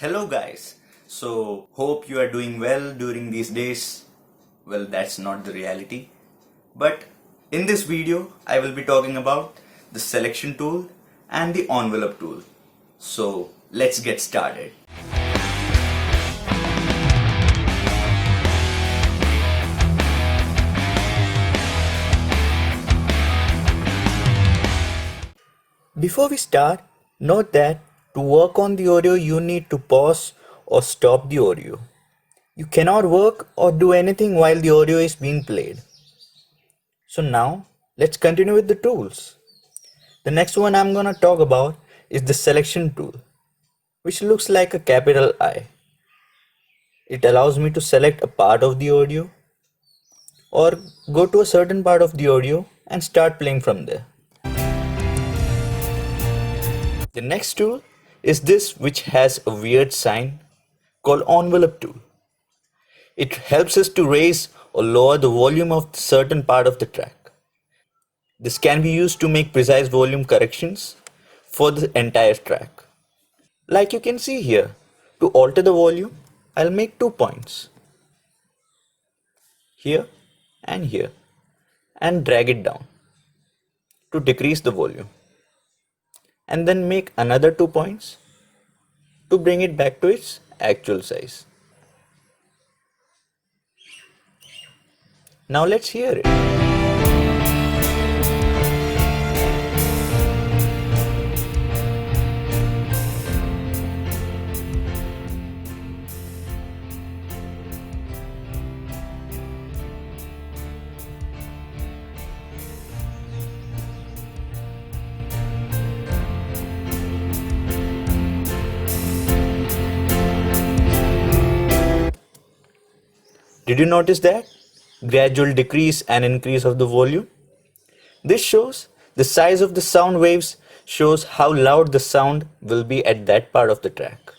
Hello guys, so hope you are doing well during these days. Well, that's not the reality. But in this video, I will be talking about the selection tool and the envelope tool. So let's get started. Before we start, note that to work on the audio, you need to pause or stop the audio. You cannot work or do anything while the audio is being played. So now, let's continue with the tools. The next one I'm gonna talk about is the selection tool, which looks like a capital I. It allows me to select a part of the audio or go to a certain part of the audio and start playing from there. The next tool is this, which has a weird sign called envelope tool. It helps us to raise or lower the volume of a certain part of the track. This can be used to make precise volume corrections for the entire track. Like you can see here, to alter the volume, I'll make 2 points, here and here, and drag it down to decrease the volume, and then make another 2 points to bring it back to its actual size. Now let's hear it. Did you notice that? Gradual decrease and increase of the volume. This shows the size of the sound waves, shows how loud the sound will be at that part of the track.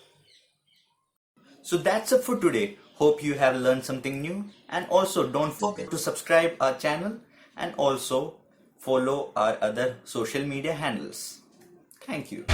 So that's it for today. Hope you have learned something new, and also don't forget to subscribe our channel and also follow our other social media handles. Thank you.